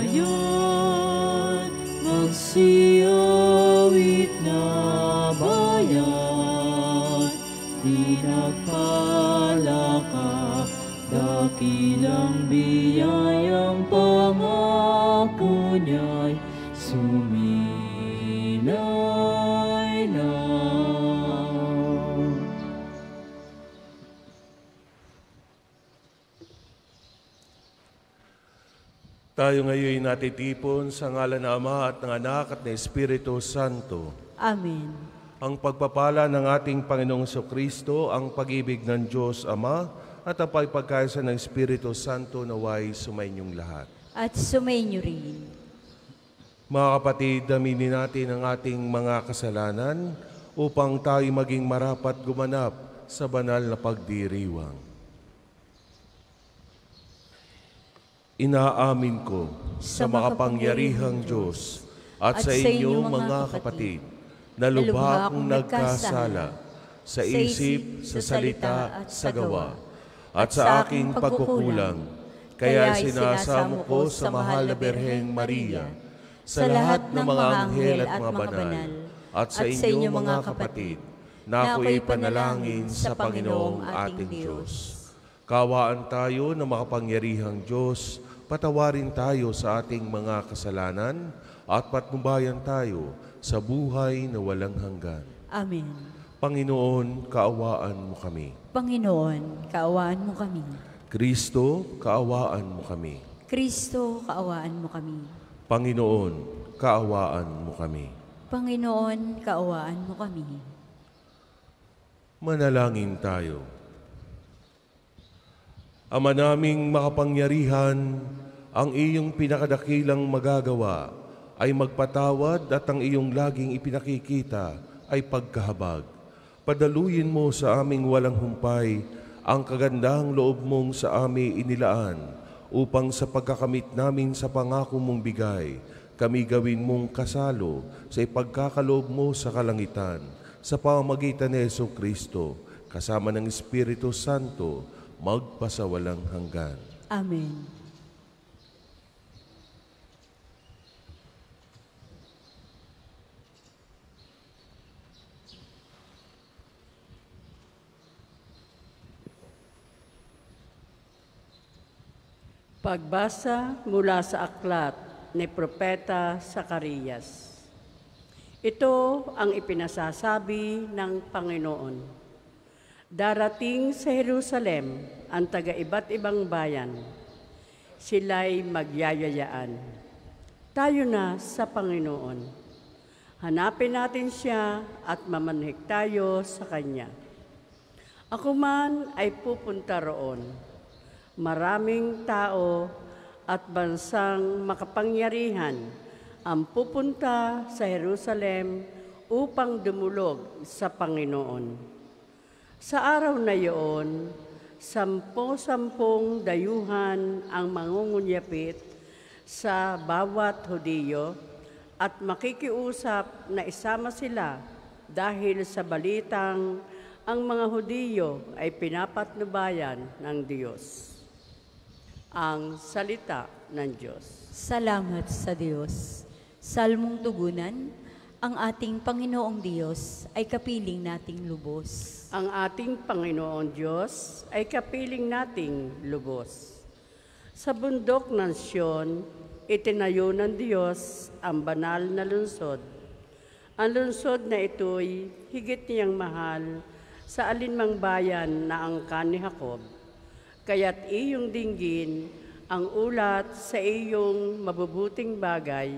bayan, magsiyawit na bayan, pinagpala ka, dakilang biyayang pangako niya'y sumilay na. Tayo ngayon natitipon sa ngalan ng Ama at ng Anak at ng Espiritu Santo. Amen. Ang pagpapala ng ating Panginoong Jesucristo, ang pag-ibig ng Diyos Ama, at ang pagpagkaisa ng Espiritu Santo naway sumainyong lahat. At sumainyo rin. Mga kapatid, aminin natin ang ating mga kasalanan upang tayo maging marapat gumanap sa banal na pagdiriwang. Inaamin ko sa makapangyarihang Diyos at sa inyong mga kapatid na lubha akong nagkasala sa isip, sa salita at sa gawa, at sa aking pagkukulang. Kaya sinasamo ko sa mahal na Birheng Maria, sa lahat ng mga anghel at mga banal, at sa inyong mga kapatid, na ako'y panalangin sa Panginoong ating Diyos. Kawaan tayo ng makapangyarihang Diyos, patawarin tayo sa ating mga kasalanan, at patnubayan tayo sa buhay na walang hanggan. Amen. Panginoon, kaawaan mo kami. Panginoon, kaawaan mo kami. Kristo, kaawaan mo kami. Kristo, kaawaan mo kami. Panginoon, kaawaan mo kami. Panginoon, kaawaan mo kami. Manalangin tayo. Ama naming makapangyarihan, ang iyong pinakadakilang magagawa ay magpatawad at ang iyong laging ipinakikita ay pagkahabag. Padaluyin mo sa aming walang humpay ang kagandahang loob mong sa amin inilaan upang sa pagkakamit namin sa pangako mong bigay, kami gawin mong kasalo sa ipagkakaloob mo sa kalangitan sa pamamagitan ni Jesucristo kasama ng Espiritu Santo magpasawalang hanggan. Amen. Pagbasa mula sa aklat ni Propeta Zacarias. Ito ang ipinasasabi ng Panginoon. Darating sa Jerusalem ang taga-iba't ibang bayan. Sila'y magyayayaan. Tayo na sa Panginoon. Hanapin natin siya at mamanhik tayo sa Kanya. Ako man ay pupunta roon. Maraming tao at bansang makapangyarihan ang pupunta sa Jerusalem upang dumulog sa Panginoon. Sa araw na iyon, 10-10 dayuhan ang mangungunyapit sa bawat Hudiyo at makikiusap na isama sila dahil sa balitang ang mga Hudiyo ay pinapatnubayan ng Diyos. Ang salita ng Diyos. Salamat sa Diyos. Salmong tugunan, ang ating Panginoong Diyos ay kapiling nating lubos. Ang ating Panginoong Diyos ay kapiling nating lubos. Sa bundok ng Siyon, itinayo ng Diyos ang banal na lungsod. Ang lungsod na ito'y higit niyang mahal sa alinmang bayan na angkan ni Jacob. Kaya't iyong dinggin ang ulat sa iyong mabubuting bagay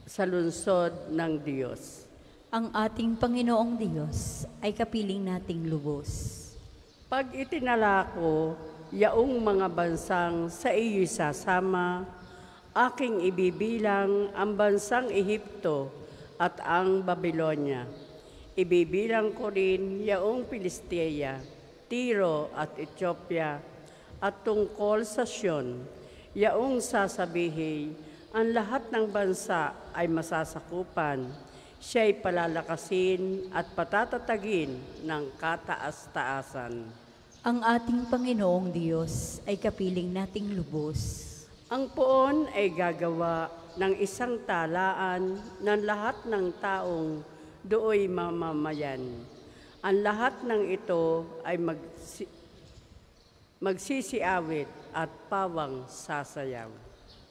sa lungsod ng Diyos. Ang ating Panginoong Diyos ay kapiling nating lubos. Pag itinala ko, yaong mga bansang sa iyo'y sasama, aking ibibilang ang bansang Ehipto at ang Babylonia. Ibibilang ko rin yaong Pilistia, Tiro at Ethiopia, at tungkol sa Sion, yaong sasabihin, ang lahat ng bansa ay masasakupan, siya'y palalakasin at patatatagin ng kataas-taasan. Ang ating Panginoong Diyos ay kapiling nating lubos. Ang poon ay gagawa ng isang talaan ng lahat ng taong dooy mamamayan. Ang lahat ng ito ay magsisiawit at pawang sasayaw.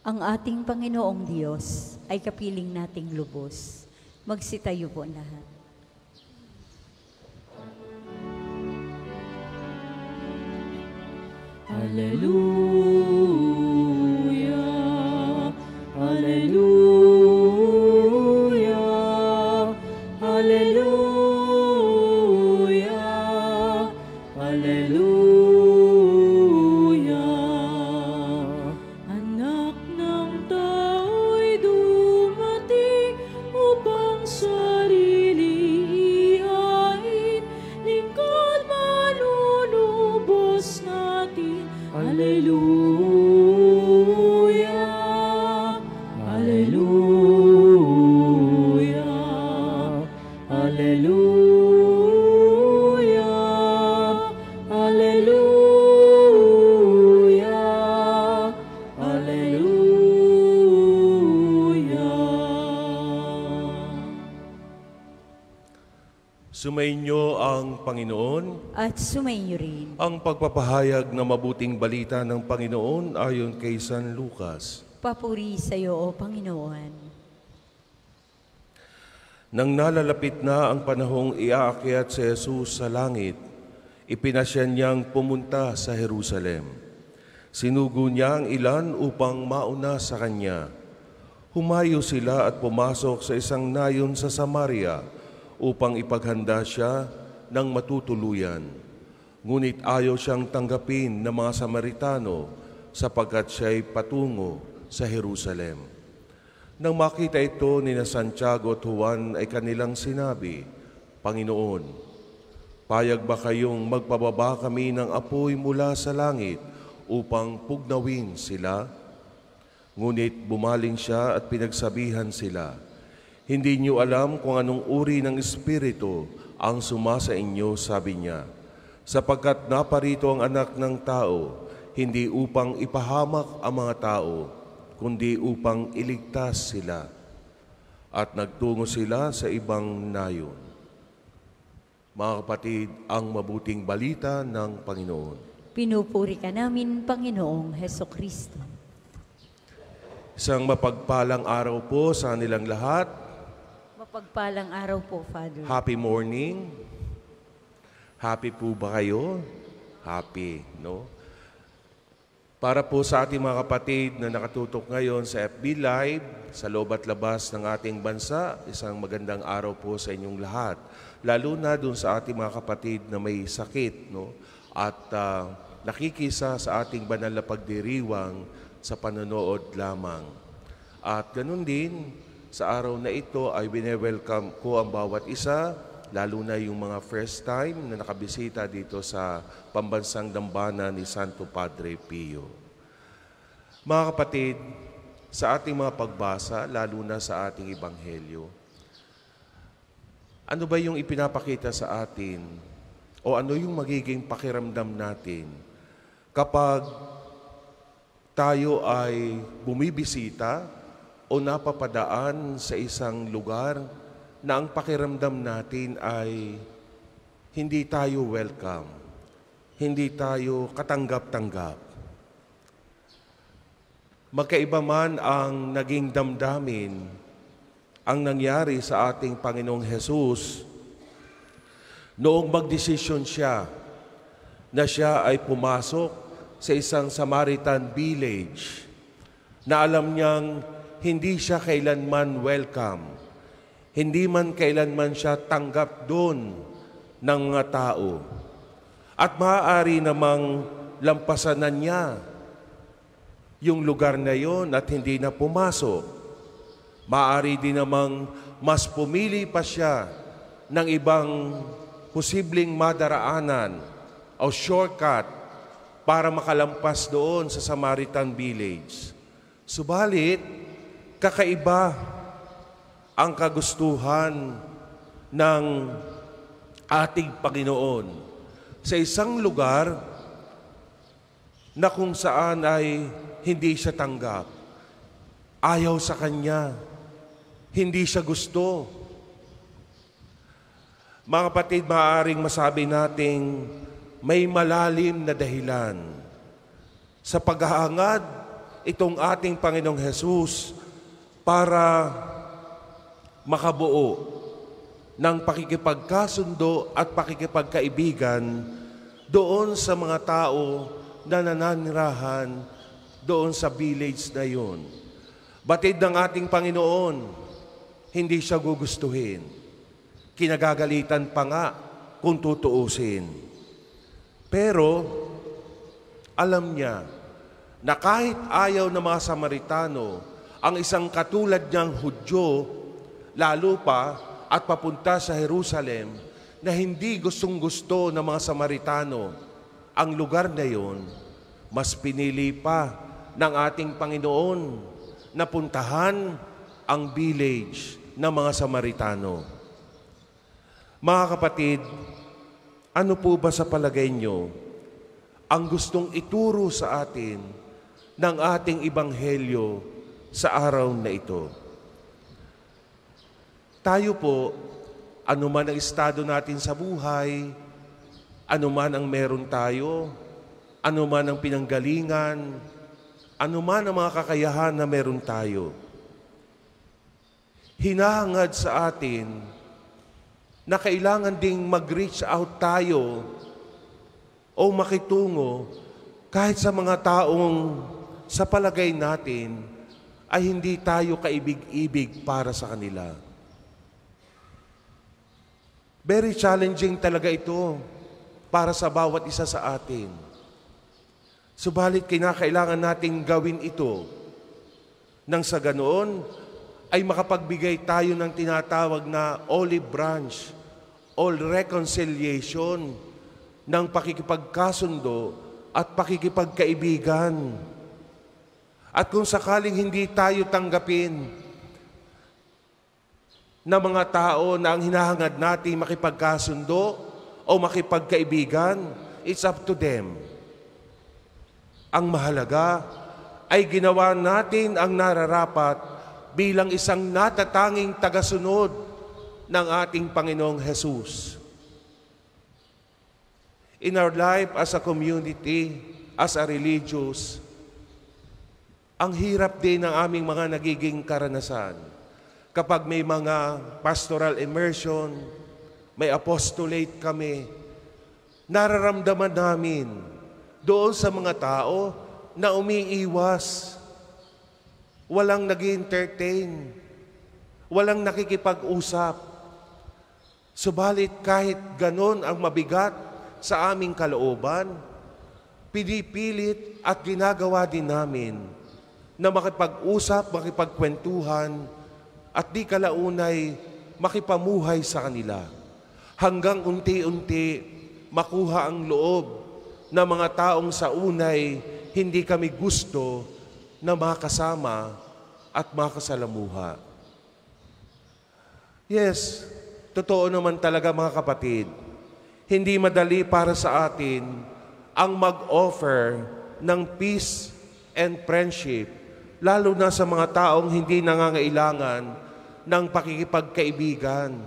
Ang ating Panginoong Diyos ay kapiling nating lubos. Magsitayo po lahat. Hallelujah, Hallelujah, Hallelujah, Hallelujah. Anak ng tao'y dumating upang sarili ihain, lingkod manunubos natin. Hallelujah, Hallelujah, Hallelujah, Hallelujah, Hallelujah. Sumainyo ang Panginoon. At sumainyo rin. Ang pagpapahayag ng mabuting balita ng Panginoon ayon kay San Lucas. Papuri sa iyo, O Panginoon. Nang nalalapit na ang panahong iaakyat si Jesus sa langit, ipinasya niyang pumunta sa Jerusalem. Sinugo niya ang ilan upang mauna sa kanya. Humayo sila at pumasok sa isang nayon sa Samaria upang ipaghanda siya ng matutuluyan. Ngunit ayaw siyang tanggapin ng mga Samaritano sapagkat siya'y patungo sa Jerusalem. Nang makita ito ni Santiago at Juan ay kanilang sinabi, Panginoon, payag ba kayong magpababa kami ng apoy mula sa langit upang pugnawin sila? Ngunit bumaling siya at pinagsabihan sila, hindi niyo alam kung anong uri ng espiritu ang sumasa inyo, sabi niya, sapagkat naparito ang Anak ng Tao, hindi upang ipahamak ang mga tao, kundi upang iligtas sila. At nagtungo sila sa ibang nayon. Mga kapatid, ang mabuting balita ng Panginoon. Pinupuri ka namin, Panginoong Hesukristo. Isang mapagpalang araw po sa nilang lahat. Mapagpalang araw po, Father. Happy morning. Happy po ba kayo? Happy, no? Para po sa ating mga kapatid na nakatutok ngayon sa FB Live, sa loob at labas ng ating bansa, isang magandang araw po sa inyong lahat. Lalo na dun sa ating mga kapatid na may sakit, no? At nakikisa sa ating banal na pagdiriwang sa panonood lamang. At ganun din, sa araw na ito ay bine-welcome ko ang bawat isa, lalo na yung mga first time na nakabisita dito sa pambansang dambana ni Santo Padre Pio. Mga kapatid, sa ating mga pagbasa, lalo na sa ating Ebanghelyo, ano ba yung ipinapakita sa atin o ano yung magiging pakiramdam natin kapag tayo ay bumibisita o napapadaan sa isang lugar na ang pakiramdam natin ay hindi tayo welcome, hindi tayo katanggap-tanggap. Magkaiba man ang naging damdamin, ang nangyari sa ating Panginoong Hesus noong magdesisyon siya na siya ay pumasok sa isang Samaritan village na alam niyang hindi siya kailanman welcome. Hindi man kailanman siya tanggap doon ng mga tao. At maaari namang lampasanan niya yung lugar na yon at hindi na pumasok. Maaari din namang mas pumili pa siya ng ibang posibleng madaraanan o shortcut para makalampas doon sa Samaritan village. Subalit, kakaiba ang kagustuhan ng ating Panginoon sa isang lugar na kung saan ay hindi siya tanggap. Ayaw sa kanya. Hindi siya gusto. Mga kapatid, maaaring masabi nating may malalim na dahilan sa paghahangad itong ating Panginoong Hesus para makabuo ng pakikipagkasundo at pakikipagkaibigan doon sa mga tao na nananirahan doon sa village na yun. Batid ng ating Panginoon, hindi siya gugustuhin. Kinagagalitan pa nga kung tutuusin. Pero, alam niya na kahit ayaw ng mga Samaritano ang isang katulad niyang Hudyo, lalo pa at papunta sa Jerusalem, na hindi gustong-gusto ng mga Samaritano ang lugar na yon, mas pinili pa ng ating Panginoon na puntahan ang village ng mga Samaritano. Mga kapatid, ano po ba sa palagay nyo ang gustong ituro sa atin ng ating Ebanghelyo sa araw na ito? Tayo po, anuman ang estado natin sa buhay, anuman ang meron tayo, anuman ang pinanggalingan, anuman ang mga kakayahan na meron tayo, hinahangad sa atin na kailangan ding mag-reach out tayo o makitungo kahit sa mga taong sa palagay natin ay hindi tayo kaibig-ibig para sa kanila. Very challenging talaga ito para sa bawat isa sa atin. Subalit kinakailangan nating gawin ito nang sa ganoon ay makapagbigay tayo ng tinatawag na olive branch o reconciliation ng pakikipagkasundo at pakikipagkaibigan. At kung sakaling hindi tayo tanggapin na mga tao na ang hinahangad natin makipagkasundo o makipagkaibigan, it's up to them. Ang mahalaga ay ginawa natin ang nararapat bilang isang natatanging tagasunod ng ating Panginoong Hesus. In our life as a community, as a religious, ang hirap din ng aming mga nagiging karanasan. Kapag may mga pastoral immersion, may apostolate kami, nararamdaman namin doon sa mga tao na umiiwas, walang nag-entertain, walang nakikipag-usap. Subalit kahit ganon ang mabigat sa aming kalooban, pinipilit at ginagawa din namin na makipag-usap, makipagkwentuhan, at di kalaunay makipamuhay sa kanila. Hanggang unti-unti makuha ang loob ng mga taong sa unay hindi kami gusto na makasama at makasalamuha. Yes, totoo naman talaga mga kapatid, hindi madali para sa atin ang mag-offer ng peace and friendship, lalo na sa mga taong hindi nangangailangan ng pakikipagkaibigan.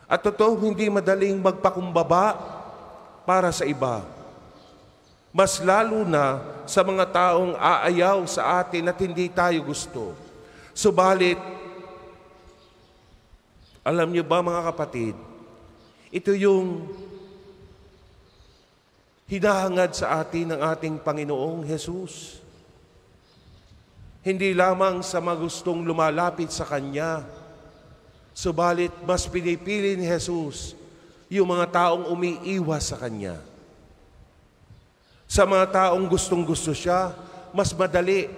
At totoo, hindi madaling magpakumbaba para sa iba. Mas lalo na sa mga taong aayaw sa atin at hindi tayo gusto. Subalit, alam niyo ba mga kapatid, ito yung hinahangad sa atin ng ating Panginoong Hesus. Hindi lamang sa magustong lumalapit sa Kanya, subalit mas pinipili ni Hesus yung mga taong umiiwas sa Kanya. Sa mga taong gustong-gusto siya, mas madali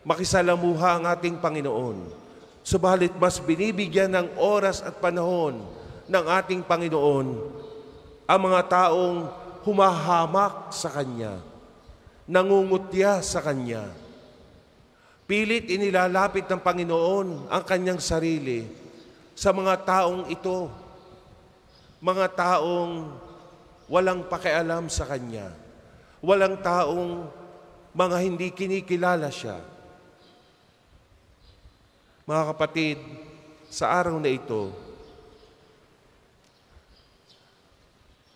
makisalamuha ang ating Panginoon. Subalit mas binibigyan ng oras at panahon ng ating Panginoon ang mga taong humahamak sa Kanya, nangungutya sa Kanya. Pilit inilalapit ng Panginoon ang Kanyang sarili sa mga taong ito, mga taong walang pakialam sa Kanya, Walang taong mga hindi kinikilala siya. Mga kapatid, sa araw na ito,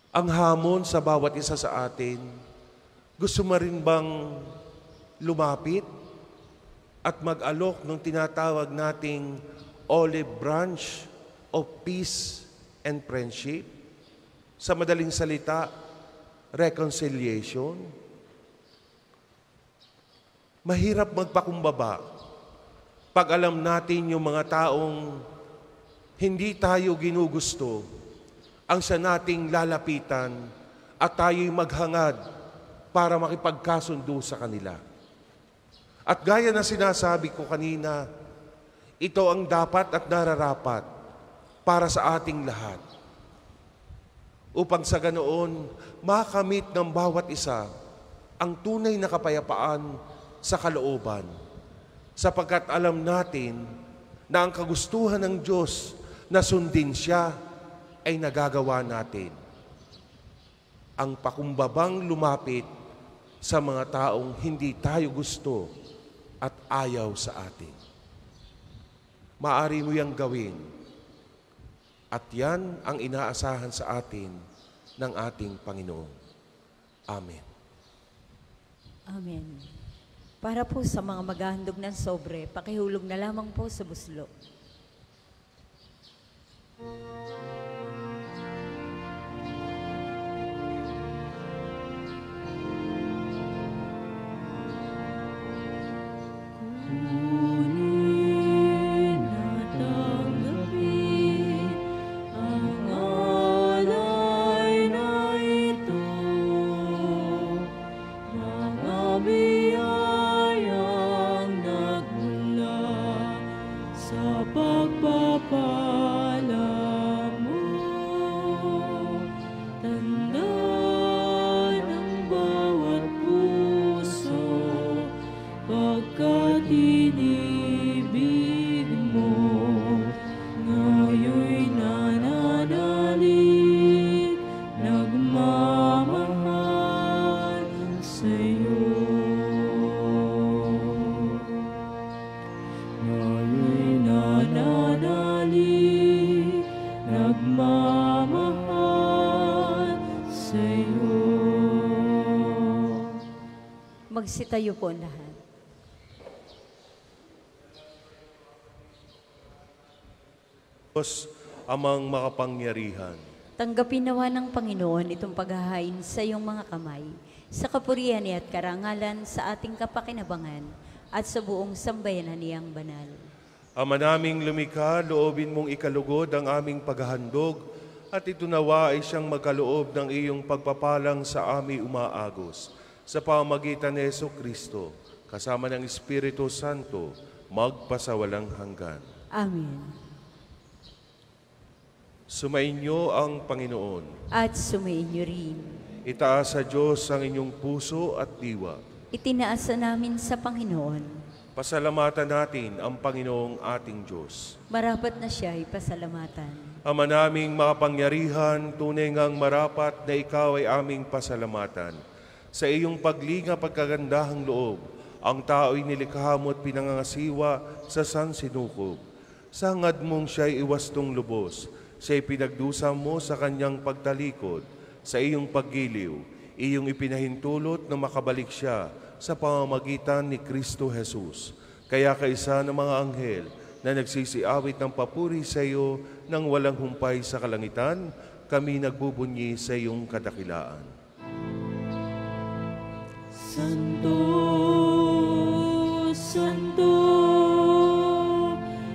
ang hamon sa bawat isa sa atin, gusto mo rin bang lumapit at mag-alok ng tinatawag nating olive branch of peace and friendship? Sa madaling salita, reconciliation. Mahirap magpakumbaba pag alam natin yung mga taong hindi tayo ginugusto ang sa nating lalapitan at tayo'y maghangad para makipagkasundo sa kanila. At gaya na sinasabi ko kanina, ito ang dapat at nararapat para sa ating lahat. Upang sa ganoon, makamit ng bawat isa ang tunay na kapayapaan sa kalooban. Sapagkat alam natin na ang kagustuhan ng Diyos na sundin siya ay nagagawa natin. Ang pakumbabang lumapit sa mga taong hindi tayo gusto at ayaw sa atin. Maaari mo yang gawin. At yan ang inaasahan sa atin ng ating Panginoon. Amen. Amen. Para po sa mga maghahandog ng sobre, pakihulog na lamang po sa buslo. Magsitayo po lahat. Diyos, amang makapangyarihan, Tanggapin nawa ng Panginoon itong paghahain sa iyong mga kamay, sa kapurihan niya at karangalan sa ating kapakinabangan at sa buong sambayanan niyang banal. Ama naming lumikha, loobin mong ikalugod ang aming paghahandog at ito nawa ay siyang magkaloob ng iyong pagpapalang sa aming umaagos. Sa pamamagitan ni Jesucristo, kasama ng Espiritu Santo, magpasawalang hanggan. Amen. Sumainyo ang Panginoon. At sumainyo rin. Itaas sa Diyos ang inyong puso at diwa. Itinaasa namin sa Panginoon. Pasalamatan natin ang Panginoong ating Diyos. Marapat na siya ay pasalamatan. Ama naming makapangyarihan, tunay ngang marapat na ikaw ay aming pasalamatan. Sa iyong paglinga pagkagandahang loob, ang tao'y nilikha mo at pinangangasiwa sa sansinukob. Sa hangad mong siya'y iwastong lubos, siya'y pinagdusa mo sa kanyang pagtalikod. Sa iyong paggiliw, iyong ipinahintulot na makabalik siya sa pamamagitan ni Kristo Jesus. Kaya kaisa ng mga anghel na nagsisiawit ng papuri sa iyo nang walang humpay sa kalangitan, kami nagbubunyi sa iyong kadakilaan. Santo, Santo,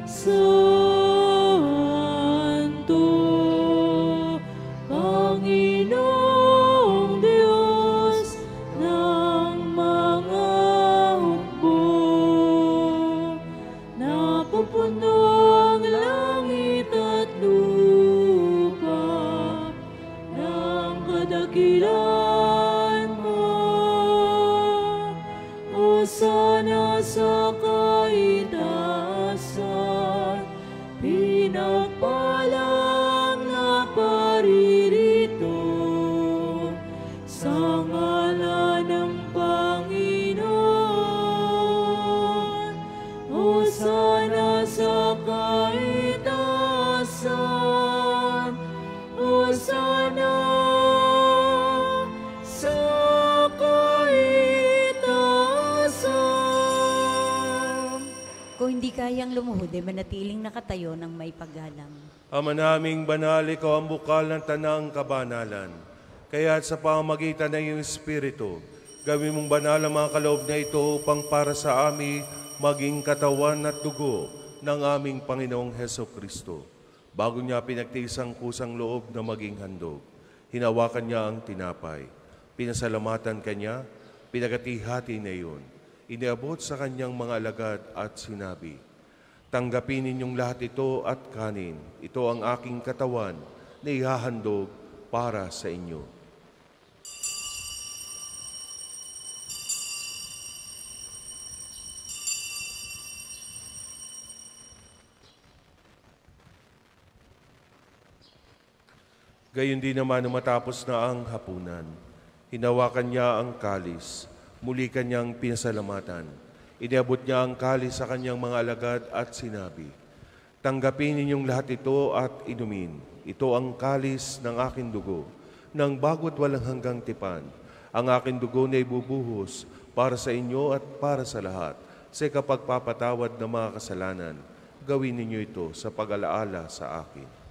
Santo, Panginoong Diyos ng mga hukbo, napupuno ang langit at lupa ng kadakilan mo. Sana sa kaitaasan, pinagpalang na paririto, sa ngalan biyayang lumuhod ay manatiling nakatayo ng may paggalang. Ama naming banal, ikaw ang bukal ng tanang kabanalan. Kaya sa pamamagitan ng iyong Espiritu, gawin mong banal ang mga kaloob na ito upang para sa amin maging katawan at dugo ng aming Panginoong Hesukristo. Bago niya pinagtiis ang kusang loob na maging handog, hinawakan niya ang tinapay. Pinasalamatan kanya, pinagati-hati na iyon. Iniabot sa kanyang mga alagad at sinabi, "Tanggapin ninyong lahat ito at kanin. Ito ang aking katawan na ihahandog para sa inyo." Gayon din naman nung matapos na ang hapunan, hinawakan niya ang kalis, muli kanyang pinasalamatan. Iniabot niya ang kalis sa kanyang mga alagad at sinabi, "Tanggapin ninyong lahat ito at inumin. Ito ang kalis ng aking dugo, ng bago't walang hanggang tipan. Ang aking dugo na ibubuhos para sa inyo at para sa lahat, sa kapagpapatawad ng mga kasalanan. Gawin ninyo ito sa pag-alaala sa akin."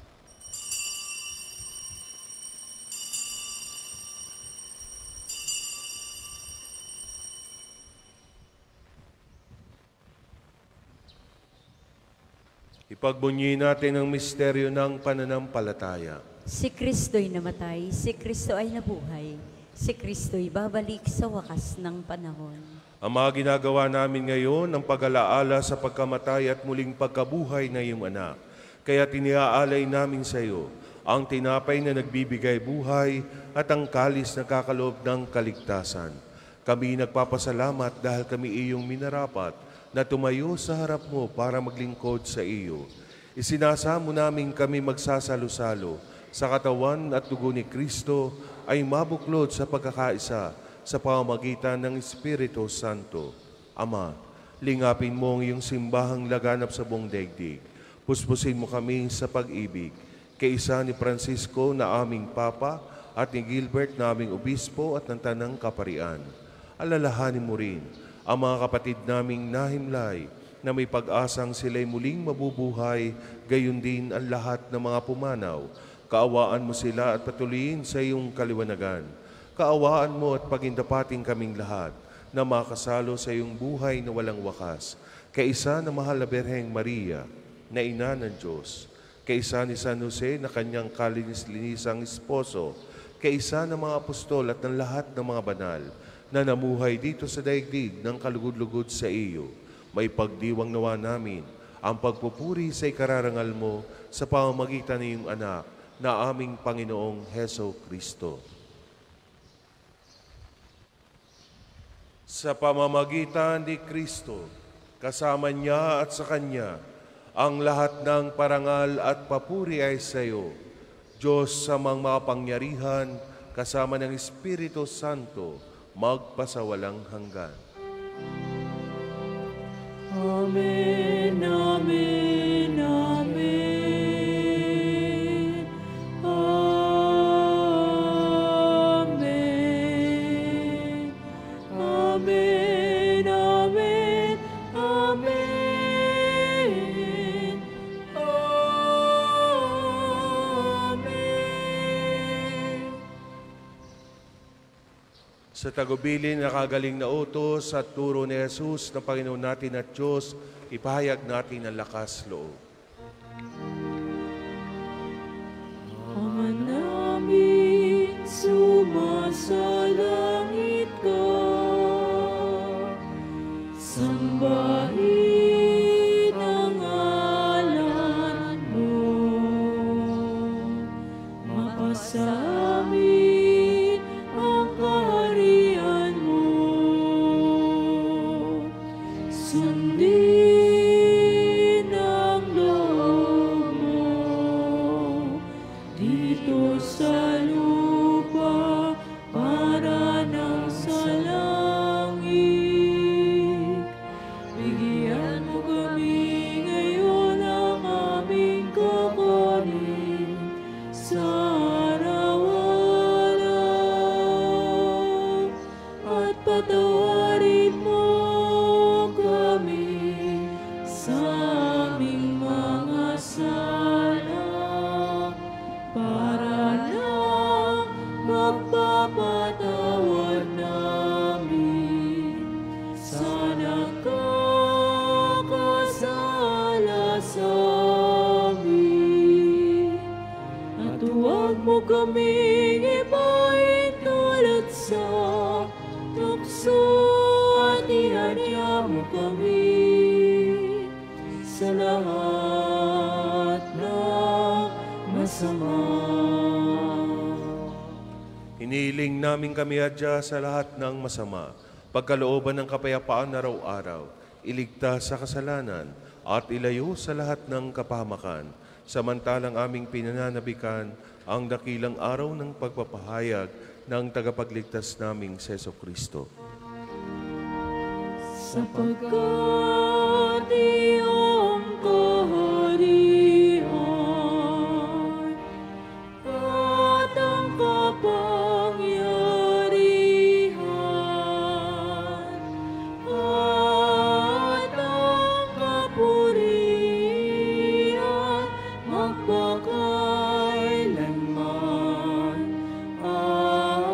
Ipagbunyi natin ang misteryo ng pananampalataya. Si Kristo'y namatay, si Kristo ay nabuhay, si Kristo'y babalik sa wakas ng panahon. Ang mga ginagawa namin ngayon ang pag-alaala sa pagkamatay at muling pagkabuhay na iyong anak. Kaya tiniaalay namin sa iyo ang tinapay na nagbibigay buhay at ang kalis na kakaloob ng kaligtasan. Kami nagpapasalamat dahil kami iyong minarapat na tumayo sa harap mo para maglingkod sa iyo. Isinasamo namin kami magsasalo-salo sa katawan at dugo ni Kristo ay mabuklod sa pagkakaisa sa pamamagitan ng Espiritu Santo. Ama, lingapin mo ang iyong simbahang laganap sa buong daigdig. Puspusin mo kami sa pag-ibig. Kaisa ni Francisco na aming Papa at ni Gilbert na aming Obispo at ng Tanang Kaparian. Alalahanin mo rin ang mga kapatid naming nahimlay na may pag-asang sila'y muling mabubuhay, gayon din ang lahat ng mga pumanaw. Kaawaan mo sila at patuloyin sa iyong kaliwanagan. Kaawaan mo at pagindapating kaming lahat na makasalo sa iyong buhay na walang wakas. Kaisa na mahal na Birheng Maria, na ina ng Diyos. Kaisa ni San Jose na kanyang kalinis-linisang esposo. Kaisa ng mga apostol at ng lahat ng mga banal na namuhay dito sa daigdig ng kalugod-lugod sa iyo. May pagdiwang nawa namin ang pagpupuri sa ikararangal mo sa pamamagitan ng iyong anak na aming Panginoong Hesukristo. Sa pamamagitan ni Kristo, kasama niya at sa Kanya, ang lahat ng parangal at papuri ay sa iyo, Diyos sa mga makapangyarihan, kasama ng Espiritu Santo, magpasawalang hanggan. Amen, amen, amen. Amen. Amen, amen, amen. Amen. Sa tagubilin na kagaling na utos at turo ni Jesus na Panginoon natin at Diyos, ipahayag natin ang lakas loob. Ama namin, sumasalangit ka. Sambahin ang ngalan mo. Mapasamin ang kaharian mo. Sundin ang loob mo dito sa lupa para ipapatawad namin sa nakakasala sa amin. At huwag mo kaming ibahin tulad sa tukso, at ihadya mo kami sa lahat ng masama. Hiniling namin kami adya sa lahat ng masama, pagkalooban ng kapayapaan araw-araw, iligtas sa kasalanan, at ilayo sa lahat ng kapahamakan, samantalang aming pinananabikan ang dakilang araw ng pagpapahayag ng tagapagligtas naming Seso Kristo. Sapagkat iyong kaharian at ang kapangyarihan at ang kapurihan magpakailanman. Amen.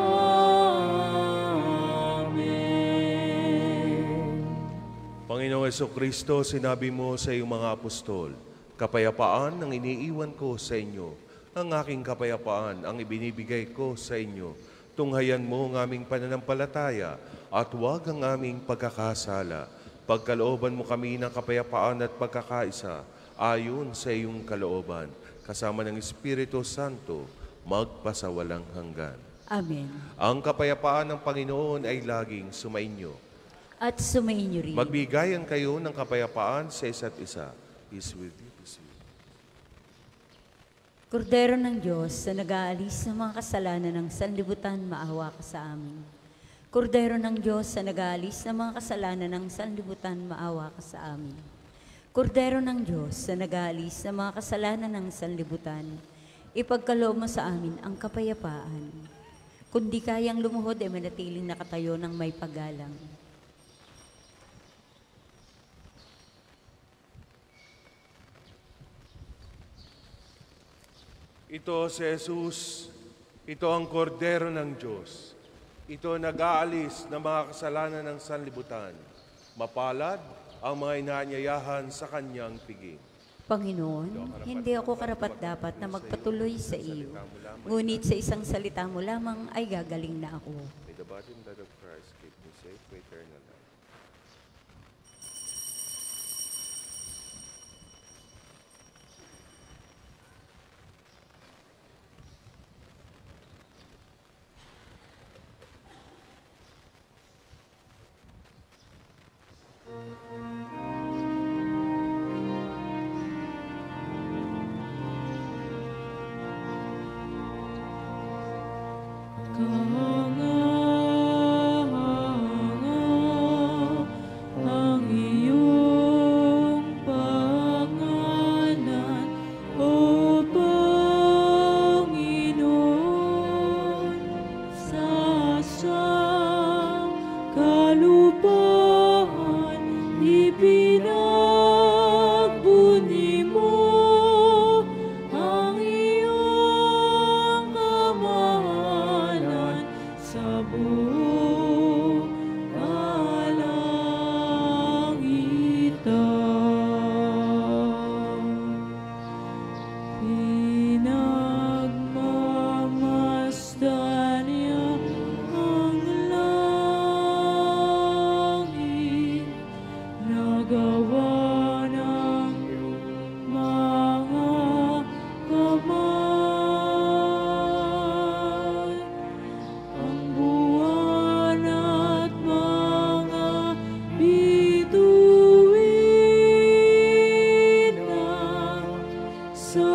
Panginoong Jesucristo, sinabi mo sa iyong mga apostol, kapayapaan ang iniiwan ko sa inyo, ang aking kapayapaan ang ibinibigay ko sa inyo. Tunghayan mo ang aming pananampalataya at huwag ang aming pagkakasala. Pagkalooban mo kami ng kapayapaan at pagkakaisa ayon sa iyong kalooban, kasama ng Espiritu Santo, magpasawalang hanggan. Amen. Ang kapayapaan ng Panginoon ay laging sumainyo. At sumainyo rin. Magbigayan kayo ng kapayapaan sa isa't isa. Peace with you. Peace with you. Kordero ng Diyos na nag-aalis ng mga kasalanan ng sanlibutan, maawa ka sa amin. Kordero ng Diyos na nag-aalis ng mga kasalanan ng sanlibutan, maawa ka sa amin. Kordero ng Diyos na nag-aalis ng mga kasalanan ng sanlibutan, ipagkaloob mo sa amin ang kapayapaan. Kung di kayang lumuhod, ay manatiling nakatayo ng may paggalang. Ito si Jesus, ito ang kordero ng Diyos. Ito nag-aalis ng mga kasalanan ng sanlibutan. Mapalad ang mga inaanyayahan sa kanyang piging. Panginoon, hindi ako karapat-dapat na magpatuloy sa iyo. Ngunit sa isang salita mo lamang ay gagaling na ako. May the body and blood of Christ keep me safe for eternal life. Ang iyong pangalan, O Panginoon, sa kalupaan ipinagbuni mo ang iyong kamahalan sa buong kalangitan. Pinagmamasdan niya ang langit, nagawa ng mga kamay. Ang buwan at mga bituin na sa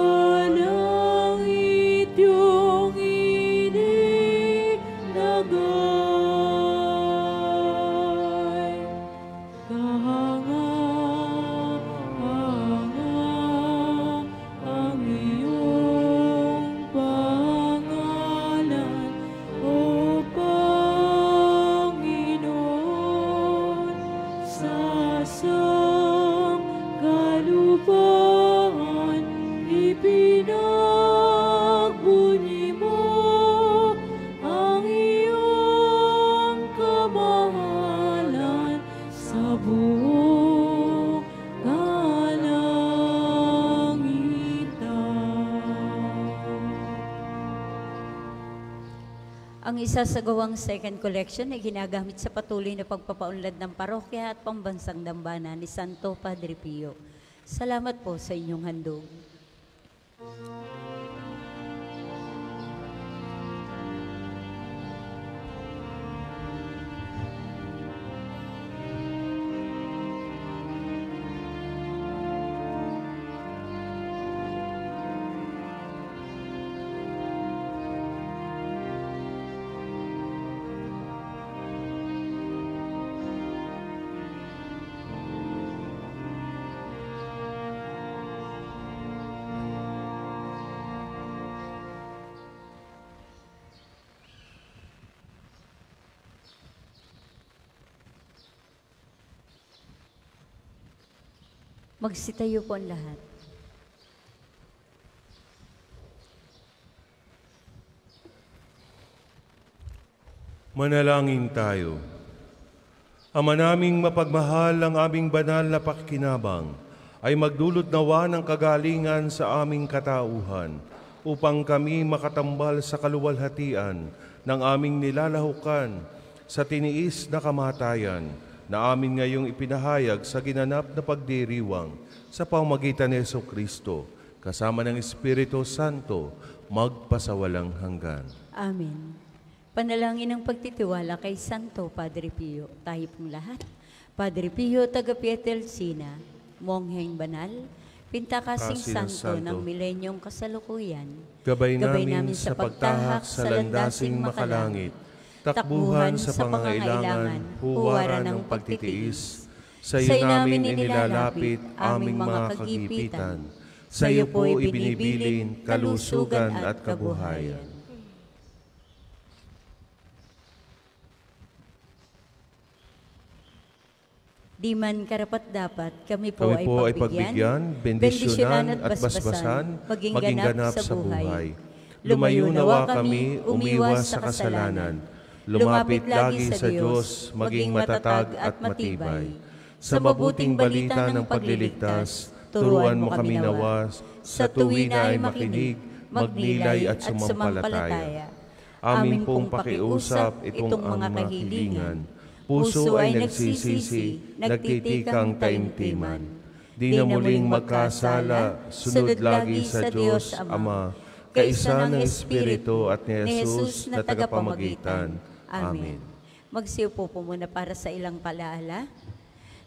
langit yung inilagay. Kahanga-hanga ang iyong pangalan, O Panginoon, sa kalupaan ipinagbuni mo ang Ang isasagawang second collection ay ginagamit sa patuloy na pagpapaunlad ng parokya at pambansang dambana ni Santo Padre Pio. Salamat po sa inyong handog. Magsitayo po ang lahat. Manalangin tayo. Ama naming mapagmahal, ang aming banal na pakikinabang ay magdulot nawa ng kagalingan sa aming katauhan upang kami makatambal sa kaluwalhatian ng aming nilalahukan sa tiniis na kamatayan na amin ngayong ipinahayag sa ginanap na pagdiriwang sa pamamagitan ni Jesucristo, kasama ng Espiritu Santo, magpasawalang hanggan. Amen. Panalangin ng pagtitiwala kay Santo Padre Pio. Tayo pong lahat. Padre Pio, taga Pietrelcina, mongheng banal, pintakasing santo ng milenyong kasalukuyan, Gabay namin sa pagtahak sa landasing makalangit, takbuhan sa pangangailangan, huwaran ng pagtitiis. Sa iyo namin inilalapit aming mga kagipitan. Sa iyo po ibinibilin kalusugan at kabuhayan. Di man karapat-dapat, kami po ay pagbigyan, bendisyonan at basbasan, maging ganap sa buhay. Lumayo nawa kami, umiwas sa kasalanan. Lumapit lagi sa Diyos, maging matatag at matibay. Sa mabuting balita ng pagliligtas, turuan mo kami nawa, sa tuwi na ay makinig, magnilay at sumampalataya. Amin pong pakiusap itong mga kahilingan. Puso ay nagsisisi, nagtitikang taimtiman. Di na muling magkasala, sunod lagi sa Diyos Ama, kaisa ng Espiritu at ni Jesus na tagapamagitan. Amen. Magsiupo po muna para sa ilang palaala.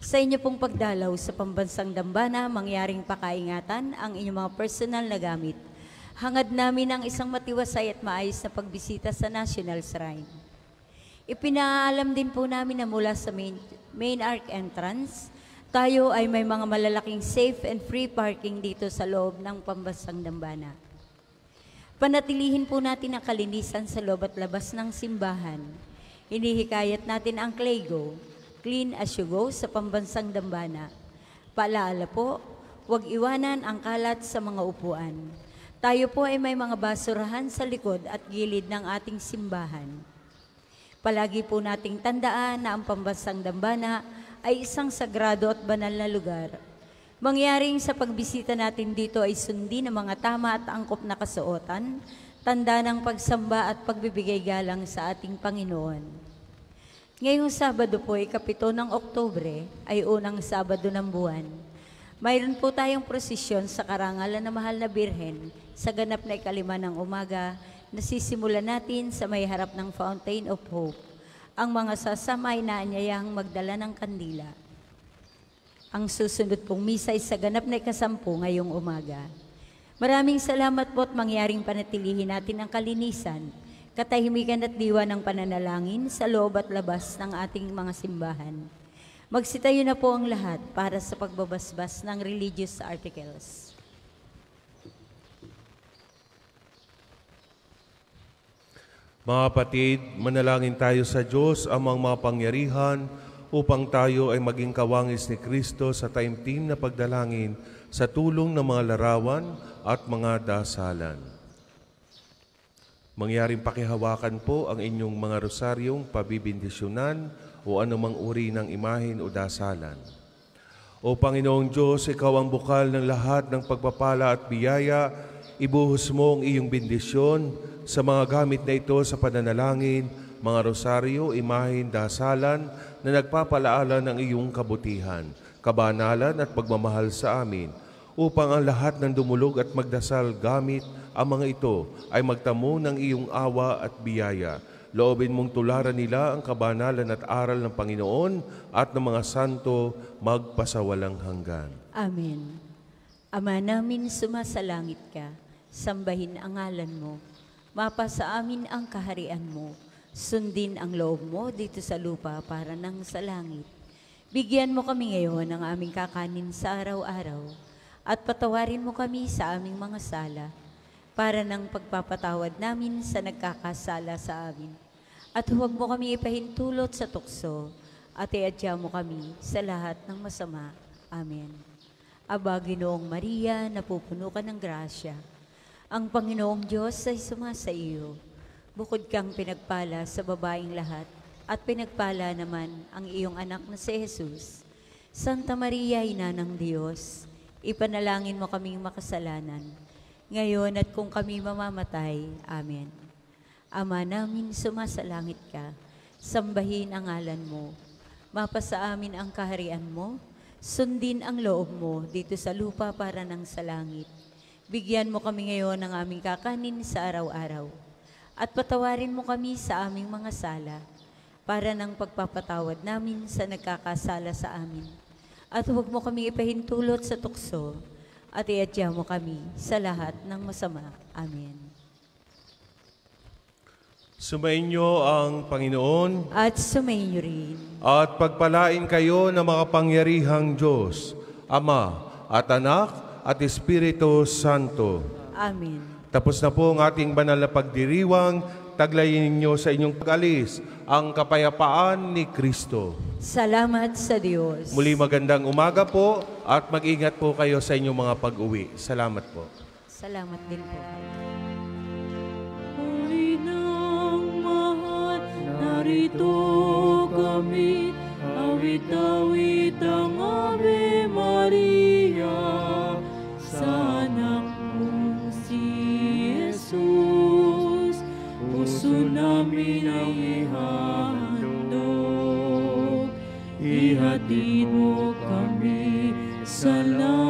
Sa inyo pong pagdalaw sa pambansang dambana, mangyaring pakaingatan ang inyong mga personal na gamit. Hangad namin ang isang matiwasay at maayos na pagbisita sa National Shrine. Ipinaalam din po namin na mula sa main arc entrance, tayo ay may mga malalaking safe and free parking dito sa loob ng pambansang dambana. Panatilihin po natin ang kalinisan sa loob at labas ng simbahan. Hinihikayat natin ang Claygo, Clean as you go sa pambansang dambana. Paalaala po, huwag iwanan ang kalat sa mga upuan. Tayo po ay may mga basurahan sa likod at gilid ng ating simbahan. Palagi po nating tandaan na ang pambansang dambana ay isang sagrado at banal na lugar. Mangyaring sa pagbisita natin dito ay sundin ang mga tama at angkop na kasuotan, tanda ng pagsamba at pagbibigay galang sa ating Panginoon. Ngayong Sabado po ay 7 ng Oktubre ay unang Sabado ng buwan. Mayroon po tayong prosesyon sa karangalan ng Mahal na Birhen sa ganap na 5 ng umaga na sisimulan natin sa may harap ng Fountain of Hope. Ang mga sasama ay naanyayang magdala ng kandila. Ang susunod pong misa ay sa ganap na 10 ngayong umaga. Maraming salamat po at mangyaring panatilihin natin ang kalinisan, katahimikan at diwa ng pananalangin sa loob at labas ng ating mga simbahan. Magsitayo na po ang lahat para sa pagbabasbas ng religious articles. Mga kapatid, manalangin tayo sa Diyos amang mapangyarihan upang tayo ay maging kawangis ni Kristo sa taimtim na pagdalangin sa tulong ng mga larawan at mga dasalan. Mangyaring pakihawakan po ang inyong mga rosaryong pabibindisyonan o anumang uri ng imahen o dasalan. O Panginoong Diyos, Ikaw ang bukal ng lahat ng pagpapala at biyaya, ibuhos mo ang iyong bendisyon sa mga gamit na ito sa pananalangin, mga rosaryo, imahin, dasalan na nagpapalaala ng iyong kabutihan, kabanalan at pagmamahal sa amin, upang ang lahat ng dumulog at magdasal gamit ang mga ito ay magtamo ng iyong awa at biyaya. Loobin mong tularan nila ang kabanalan at aral ng Panginoon at ng mga santo magpasawalang hanggan. Amen. Ama namin sumasalangit ka, sambahin ang ngalan mo. Mapasa amin ang kaharian mo. Sundin ang loob mo dito sa lupa para nang sa langit. Bigyan mo kami ngayon ng aming kakanin sa araw-araw at patawarin mo kami sa aming mga sala para nang pagpapatawad namin sa nagkakasala sa amin. At huwag mo kami ipahintulot sa tukso at iadya mo kami sa lahat ng masama. Amen. Aba, Ginoong Maria, napupuno ka ng grasya. Ang Panginoong Diyos ay sumasa iyo. Bukod kang pinagpala sa babaeng lahat, at pinagpala naman ang iyong anak na si Jesus. Santa Maria, Ina ng Diyos, ipanalangin mo kaming makasalanan, ngayon at kung kami mamamatay. Amen. Ama namin sumasalangit ka, sambahin ang ngalan mo. Mapasa amin ang kaharian mo, sundin ang loob mo dito sa lupa para nang sa langit. Bigyan mo kami ngayon ng aming kakanin sa araw-araw. At patawarin mo kami sa aming mga sala, para ng pagpapatawad namin sa nagkakasala sa amin. At huwag mo kami ipahintulot sa tukso, at iadya mo kami sa lahat ng masama. Amen. Sumainyo ang Panginoon, At sumainyo rin. at pagpalain kayo ng makapangyarihang Diyos, Ama at Anak at Espiritu Santo. Amen. Tapos na po ang ating banal na pagdiriwang, taglayin ninyo sa inyong pag-alis ang kapayapaan ni Kristo. Salamat sa Diyos. Muli magandang umaga po at mag-ingat po kayo sa inyong mga pag-uwi. Salamat po. Salamat din po. Hoy ng mahal, narito kami, awit-awit ang Ave Maria, sa anak mong si Jesus, puso namin ang ihandog, ihatid mo kami sa langit.